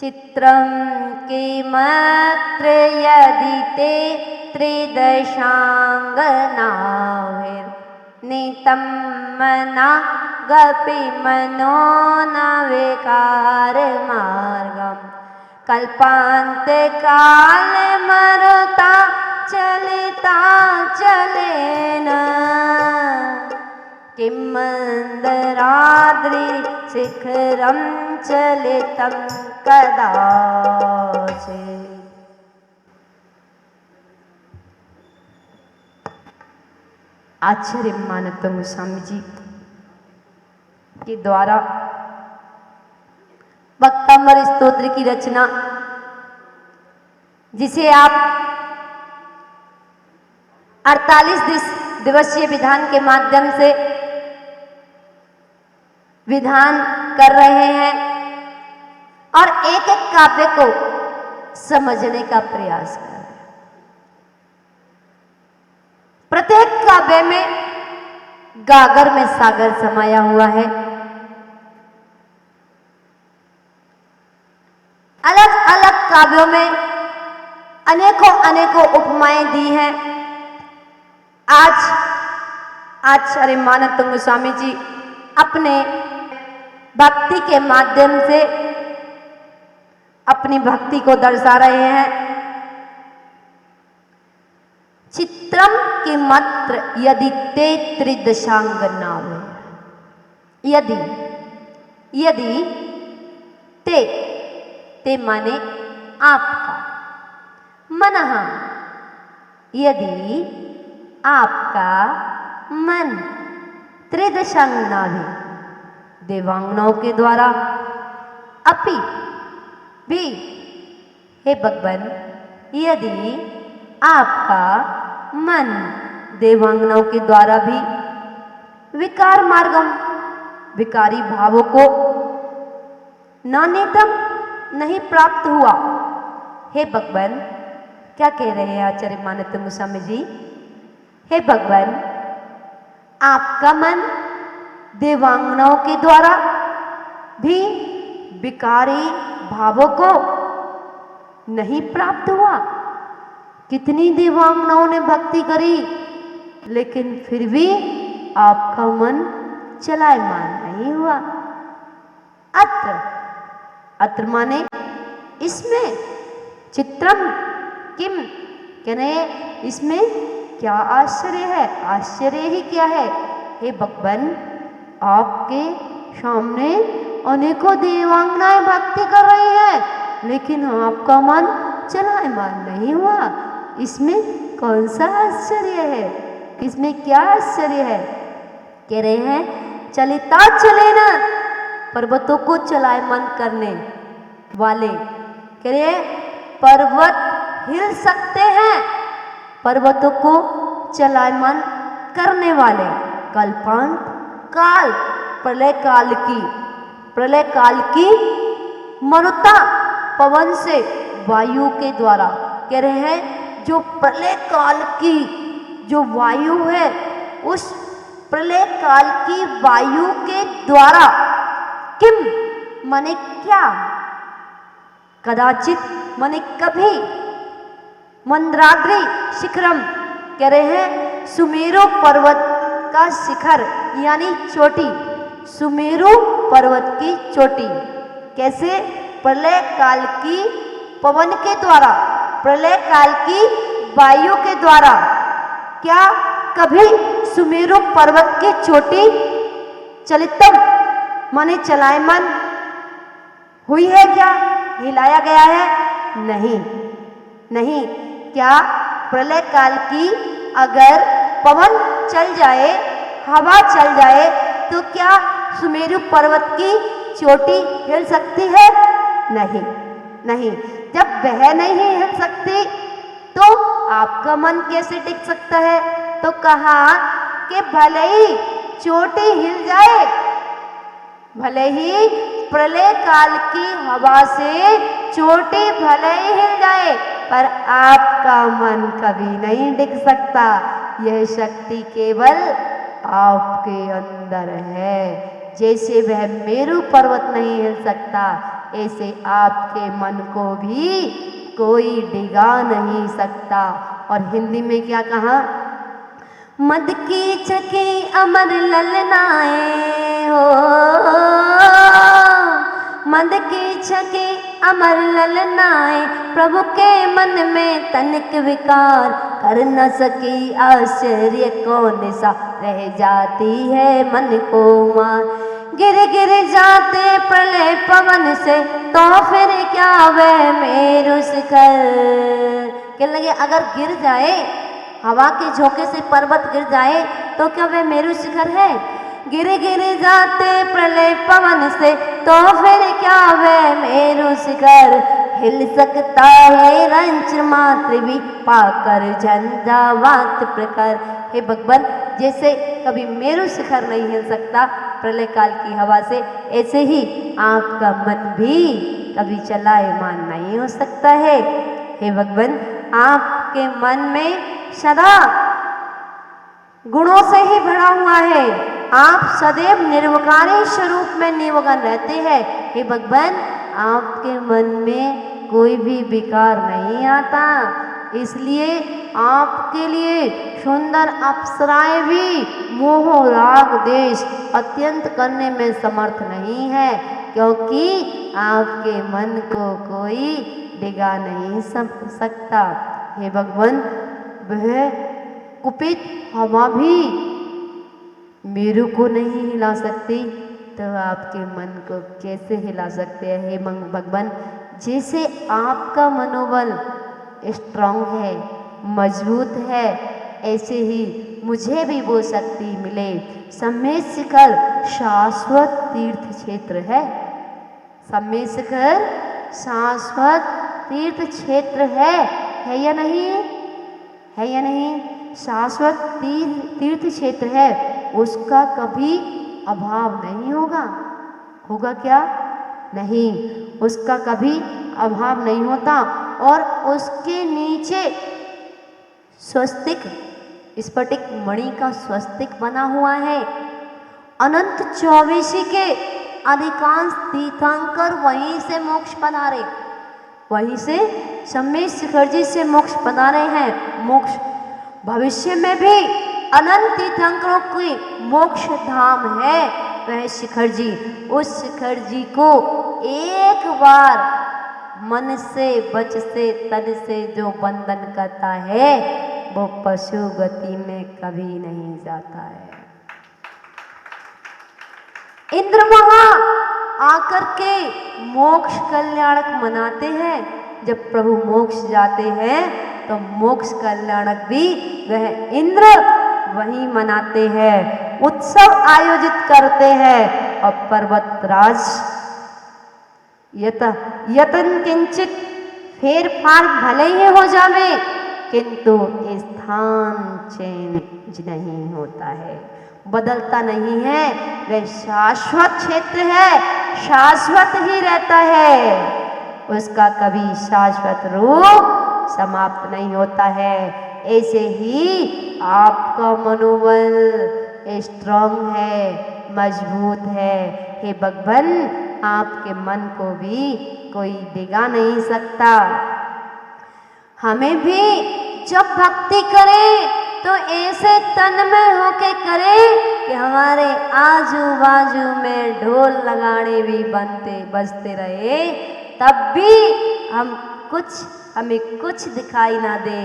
चित्रं किमत्र यदि ते त्रिदशाङ्गनाभिर्नीतं मना गपिमनो न विकारमार्गं कल्पान्त्यकालमरुता चलिता चलेन किं मन्दराद्रिशिखरं चलितं कदाचित्। आचार्य मानव गोस्वामी जी के द्वारा भक्तामृत स्तोत्र की रचना, जिसे आप 48 दिवसीय विधान के माध्यम से विधान कर रहे हैं और एक एक काव्य को समझने का प्रयास कर रहे हैं। प्रत्येक काव्य में गागर में सागर समाया हुआ है। अलग अलग काव्यों में अनेकों अनेकों उपमाएं दी हैं। आज आचार्य मानव गोस्वामी जी अपने भक्ति के माध्यम से अपनी भक्ति को दर्शा रहे हैं। चित्रम किमत्र यदि ते त्रिदशांगनावे, यदि यदि ते माने आपका, मनः यदि आपका मन त्रिदशांगनावे देवांगनाओं के द्वारा, अपि भी हे भगवान यदि आपका मन देवांगनाओं के द्वारा भी विकार मार्गम विकारी भावों को नानीतम नहीं प्राप्त हुआ। हे भगवान, क्या कह रहे हैं आचार्य मानव गोस्वामी जी? हे भगवान, आपका मन देवांगनाओं के द्वारा भी विकारी भावों को नहीं प्राप्त हुआ। कितनी देवांगनाओं ने भक्ति करी, लेकिन फिर भी आपका मन चलायमान नहीं हुआ। अत्र माने इसमें, चित्रम किम कहने इसमें क्या आश्चर्य है? आश्चर्य ही क्या है? हे भगवान, आपके सामने अनेकों देवांगनाएं भक्ति कर रही है, लेकिन आपका मन चलायमान नहीं हुआ। इसमें कौन सा आश्चर्य है? इसमें क्या आश्चर्य है? कह रहे हैं चलिता चले ना, पर्वतों को चलायमान करने वाले। कह रहे हैं पर्वत हिल सकते हैं, पर्वतों को चलायमान करने वाले। कल्पांत काल, प्रलय काल की मरुता पवन से, वायु के द्वारा। कह रहे हैं जो प्रलय काल की जो वायु है, उस प्रलय काल की वायु के द्वारा किम माने क्या, कदाचित माने कभी, मंद्राद्रि शिखरम कह रहे हैं सुमेरु पर्वत का शिखर यानी चोटी, सुमेरु पर्वत की चोटी। कैसे? प्रलय काल की पवन के द्वारा, प्रलय काल की वायु के द्वारा। क्या कभी सुमेरु पर्वत की चोटी चलितम माने चलायमान हुई है क्या? हिलाया गया है? नहीं। क्या प्रलय काल की अगर पवन चल जाए, हवा चल जाए, तो क्या सुमेरु पर्वत की चोटी हिल सकती है? नहीं। जब वह नहीं हिल सकती तो आपका मन कैसे टिक सकता है? तो कहा कि भले ही चोटी हिल जाए, भले ही प्रलय काल की हवा से चोटी भले ही हिल जाए, पर आपका मन कभी नहीं टिक सकता। यह शक्ति केवल आपके अंदर है। जैसे वह मेरु पर्वत नहीं हिल सकता, ऐसे आपके मन को भी कोई डिगा नहीं सकता। और हिंदी में क्या कहा? मद की चकी अमर ललनाए हो, मद की छकी अमर ललनाए, प्रभु के मन में तनिक विकार कर न सकी, आश्चर्य कौन सा रह जाती है मन को मार। गिर गिर जाते प्रलय पवन से, तो फिर क्या वह मेरु शिखर। कहने लगे अगर गिर जाए, हवा के झोंके से पर्वत गिर जाए तो क्या वह मेरु शिखर है? गिर गिर जाते प्रलय पवन से, तो फिर क्या वह मेरु शिखर। हिल सकता है रंच मात्र भी, पाकर झंझावात प्रकार। हे भगवान, जैसे कभी मेरु शिखर नहीं हिल सकता प्रलय काल की हवा से, ऐसे ही आपका मन भी कभी चलायमान नहीं हो सकता है। हे भगवान, आपके मन में सदा गुणों से ही भरा हुआ है, आप सदैव निर्विकारी स्वरूप में निमग्न रहते हैं। हे भगवान, आपके मन में कोई भी विकार नहीं आता, इसलिए आपके लिए सुंदर अप्सराएं भी मोह राग देश अत्यंत करने में समर्थ नहीं है, क्योंकि आपके मन को कोई डिगा नहीं सकता। हे भगवान, वह कुपित हवा भी मेरू को नहीं हिला सकती, तो आपके मन को कैसे हिला सकते हैं? हे भगवान, जैसे आपका मनोबल स्ट्रांग है, मजबूत है, ऐसे ही मुझे भी वो शक्ति मिले। सम्मेद शिखर शाश्वत तीर्थ क्षेत्र है, सम्मेद शिखर शाश्वत तीर्थ क्षेत्र है या नहीं? है या नहीं? शाश्वत तीर्थ क्षेत्र है, उसका कभी अभाव नहीं होगा। होगा क्या? नहीं, उसका कभी अभाव नहीं होता। और उसके नीचे स्वस्तिक स्फटिक मणि का स्वस्तिक बना हुआ है। अनंत चौबीसी के अधिकांश तीर्थंकर वहीं से मोक्ष पधारे, वहीं से सम्मेद शिखर जी से मोक्ष पधारे हैं। मोक्ष भविष्य में भी अनंत तीर्थंकरों की मोक्ष धाम है वह शिखर जी। उस शिखर जी को एक बार मन से, वच से, तन से जो बंधन करता है, वो पशु गति में कभी नहीं जाता है। इंद्र वहां आकर के मोक्ष कल्याणक मनाते हैं। जब प्रभु मोक्ष जाते हैं तो मोक्ष कल्याणक भी वह इंद्र वही मनाते हैं, उत्सव आयोजित करते हैं। और पर्वतराज यतन किंचित फेर फार भले ही हो जावे, किंतु स्थान चेंज नहीं होता है, बदलता नहीं है। वह शाश्वत क्षेत्र है, शाश्वत ही रहता है, उसका कभी शाश्वत रूप समाप्त नहीं होता है। ऐसे ही आपका मनोबल स्ट्रांग है, मजबूत है। हे भगवान, आपके मन को भी कोई डिगा नहीं सकता। हमें भी जब भक्ति करें तो ऐसे तन्मय होके करें कि हमारे आजू बाजू में ढोल लगाने भी बजते रहे, तब भी हमें कुछ दिखाई ना दे,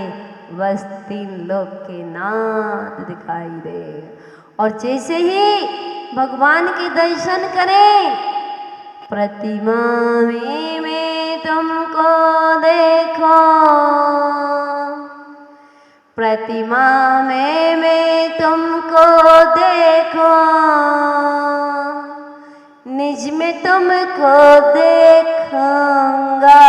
बस तीन लोक के नाद दिखाई दे। और जैसे ही भगवान के दर्शन करें, प्रतिमा में मैं तुमको देखो, प्रतिमा में मैं तुमको देखो, निज में तुमको देखूंगा,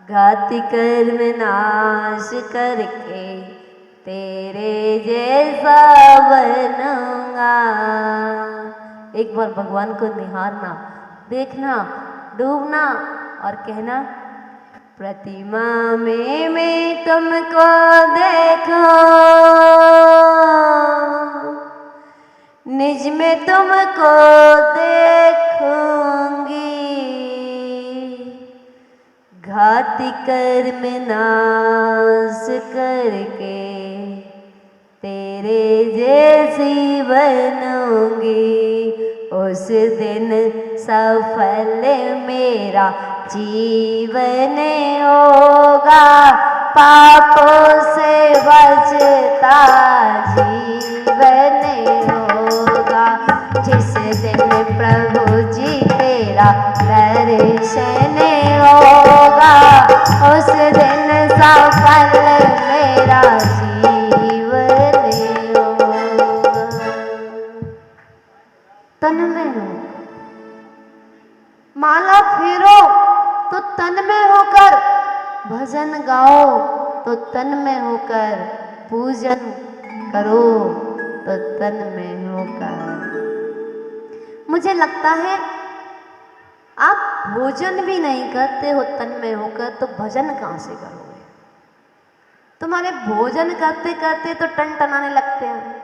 घाति कर्म नाश करके तेरे जैसा बनूंगा। एक बार भगवान को निहारना, देखना, डूबना और कहना, प्रतिमा में मैं तुमको देखो, निज में तुमको देख तेरे जैसी बनूंगी, उस दिन सफल मेरा जीवन होगा, पापों से बचता जीवन होगा। जिस दिन प्रभु जी तेरा दर्शन होगा, उस दिन सफल मेरा जीवन होगा। तन में हो, माला फेरो तो तन में होकर, भजन गाओ तो तन में होकर, पूजन करो तो तन में होकर। मुझे लगता है आप भोजन भी नहीं करते हो तन में होकर, तो भजन कहां से करोगे? तुम्हारे भोजन करते करते तो टन टनाने लगते हैं,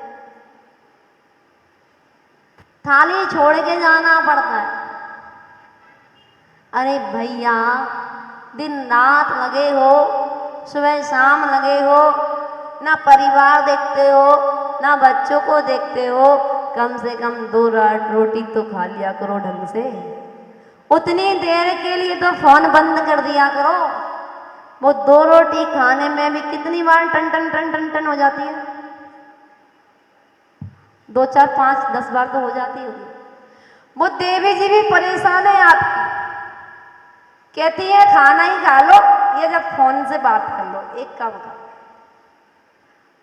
थाली छोड़ के जाना पड़ता है। अरे भैया, दिन रात लगे हो, सुबह शाम लगे हो, ना परिवार देखते हो ना बच्चों को देखते हो, कम से कम 2 रोटी तो खा लिया करो ढंग से। उतनी देर के लिए तो फोन बंद कर दिया करो। वो 2 रोटी खाने में भी कितनी बार टन टन टन टन टन हो जाती है? 2 4 5 10 बार तो हो जाती होगी। वो देवी जी भी परेशान है आपकी, कहती है खाना ही खा लो, ये जब फोन से बात कर लो। एक काम करो,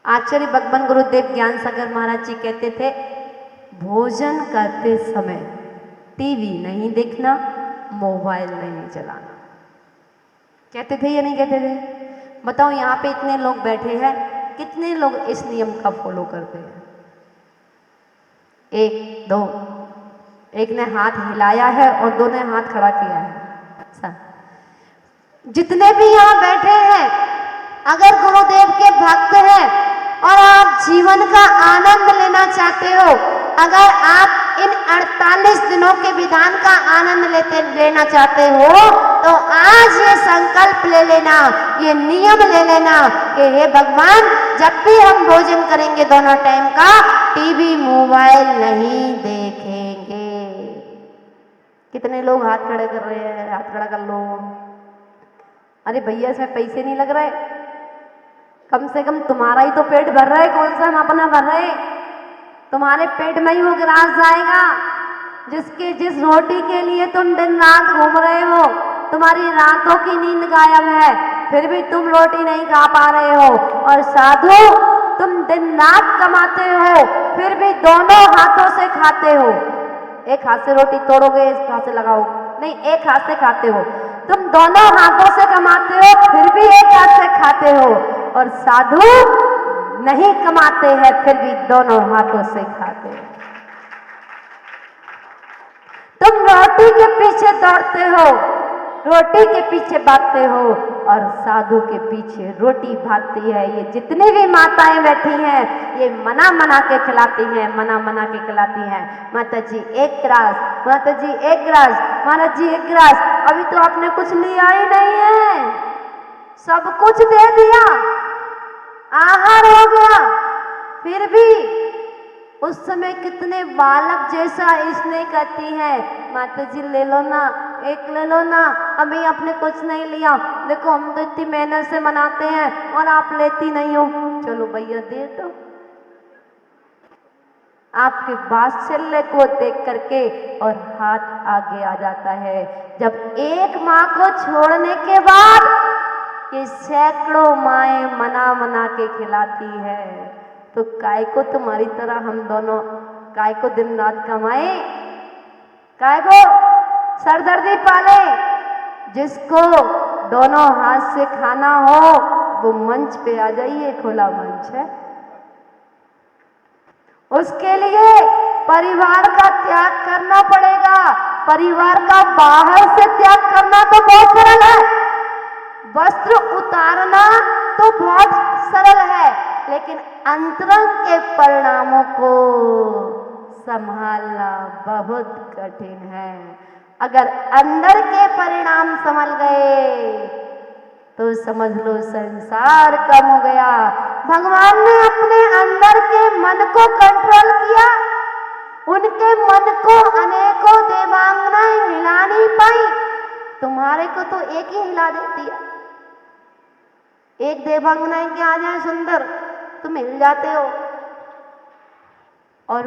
आचार्य भगवान गुरुदेव ज्ञान सागर महाराज जी कहते थे, भोजन करते समय टीवी नहीं देखना, मोबाइल नहीं चलाना। कहते थे या नहीं कहते थे? बताओ, यहाँ पे इतने लोग बैठे हैं, कितने लोग इस नियम का फॉलो करते हैं? 1 2, एक ने हाथ हिलाया है और 2 ने हाथ खड़ा किया है। जितने भी यहाँ बैठे हैं, अगर गुरुदेव के भक्त हैं और आप जीवन का आनंद लेना चाहते हो, अगर आप इन 48 दिनों के विधान का आनंद लेना चाहते हो, तो आज ये संकल्प ले लेना, ये नियम ले लेना कि हे भगवान, जब भी हम भोजन करेंगे दोनों टाइम का, टीवी मोबाइल नहीं देखेंगे। कितने लोग हाथ खड़े कर रहे हैं? हाथ खड़ा कर लो। अरे भैया, इसमें पैसे नहीं लग रहे, कम से कम तुम्हारा ही तो पेट भर रहा है, कौन सा हम अपना भर रहे? तुम्हारे पेट में ही वो ग्रास जाएगा जिस रोटी के लिए तुम दिन रात घूम रहे हो। तुम्हारी रातों की नींद गायब है, फिर भी तुम रोटी नहीं खा पा रहे हो। और साधु, तुम दिन रात कमाते हो, फिर भी दोनों हाथों से खाते हो। एक हाथ से रोटी तोड़ोगे, इस हाथ से लगाओ, नहीं, एक हाथ से खाते हो। तुम दोनों हाथों से कमाते हो, फिर भी एक हाथ से खाते हो। और साधु नहीं कमाते हैं, फिर भी दोनों हाथों से खाते हो। तुम रोटी के पीछे दौड़ते हो, रोटी के पीछे भागते हो, और साधु के पीछे रोटी भागती है। ये जितनी भी माताएं बैठी हैं, ये मना मना के खिलाती हैं, मना मना के खिलाती हैं। माता जी 1 गिलास, माता जी 1 गिलास, महाराज जी 1 गिलास। अभी तो आपने कुछ लिया ही नहीं है, सब कुछ दे दिया, आहार हो गया, फिर भी उस समय कितने बालक जैसा स्नेह करती है। माता जी ले लो ना, 1 ले लो ना, अभी आपने कुछ नहीं लिया, देखो हम तो इतनी मेहनत से मनाते हैं और आप लेती नहीं हो, चलो भैया दे दो। आपके वात्सल्य को देख करके और हाथ आगे आ जाता है। जब एक माँ को छोड़ने के बाद ये सैकड़ों माएँ मना मना के खिलाती है, तो काय को तुम्हारी तरह हम दोनों काय को दिन रात कमाए, काय को सरदर्दी पाले। जिसको दोनों हाथ से खाना हो वो मंच पे आ जाइए, खुला मंच है। उसके लिए परिवार का त्याग करना पड़ेगा। परिवार का बाहर से त्याग करना तो बहुत सरल है, वस्त्र उतारना तो बहुत सरल है, लेकिन अंतरंग के परिणामों को संभालना बहुत कठिन है। अगर अंदर के परिणाम संभल गए तो समझ लो संसार कम हो गया। भगवान ने अपने अंदर के मन को कंट्रोल किया। उनके मन को अनेकों देवांगनाएं हिला नहीं पाई। तुम्हारे को तो एक ही हिला देती है। एक देवांगनाएं के आ जाए सुंदर, तुम हिल जाते हो। और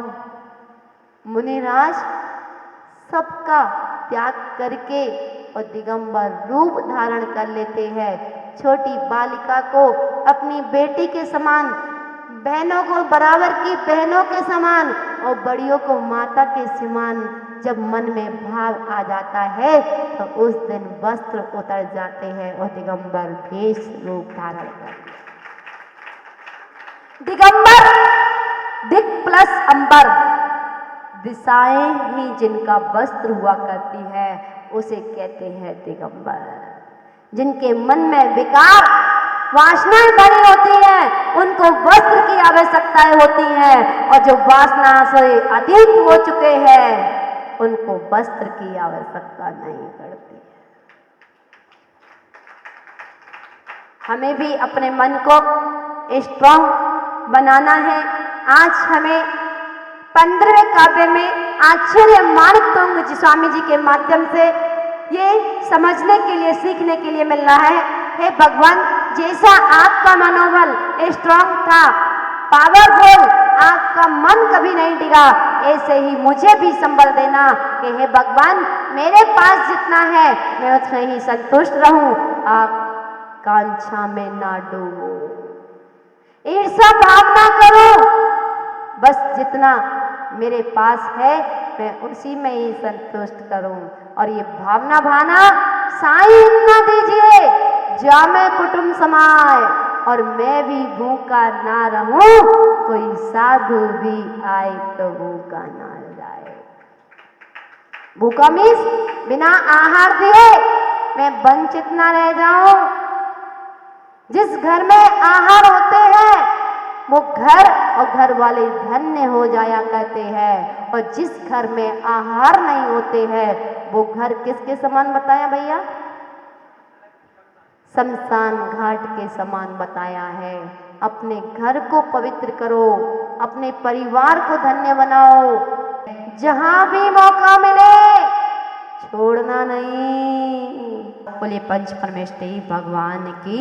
मुनिराज सबका त्याग करके और दिगंबर रूप धारण कर लेते हैं। छोटी बालिका को अपनी बेटी के समान, बहनों को बराबर की बहनों के समान और बड़ियों को माता के समान जब मन में भाव आ जाता है तो उस दिन वस्त्र उतर जाते हैं और दिगंबर भेष रूप धारण करते हैं। दिगंबर दिक प्लस अंबर, दिशाएं ही जिनका वस्त्र हुआ करती है उसे कहते हैं दिगंबर। जिनके मन में विकार वासनाएं भरी होती हैं उनको वस्त्र की आवश्यकताएं होती हैं, और जो वासना से अतीत हो चुके हैं उनको वस्त्र की आवश्यकता नहीं पड़ती है। हमें भी अपने मन को स्ट्रॉन्ग बनाना है। आज हमें 15वें काव्य में आचार्य माणिक तुंग जी स्वामी जी के माध्यम से ये समझने के लिए, सीखने के लिए मिल रहा है। हे भगवान, जैसा आपका मनोबल स्ट्रॉन्ग था, पावरफुल, आपका मन कभी नहीं डिगा, ऐसे ही मुझे भी संबल देना कि हे भगवान, मेरे पास जितना है मैं उसमें ही संतुष्ट रहूं, आप कांक्षा में ना डूबो, ईर्ष्या भाव ना करो। बस जितना मेरे पास है मैं उसी में ही संतुष्ट करूं। और ये भावना भाना साईं इतना दीजिए जामे कुटुंब समाए, और मैं भी भूखा ना रहूं, कोई साधु भी आए तो भूखा ना जाए। भूखा मीन्स बिना आहार दिए मैं वंचित ना रह जाऊं। जिस घर में आहार होते हैं वो घर और घर वाले धन्य हो जाया करते हैं, और जिस घर में आहार नहीं होते हैं वो घर किसके समान बताया भैया? शमशान घाट के समान बताया है। अपने घर को पवित्र करो, अपने परिवार को धन्य बनाओ, जहां भी मौका मिले छोड़ना नहीं। बोलिए पंच परमेष्ठी भगवान की।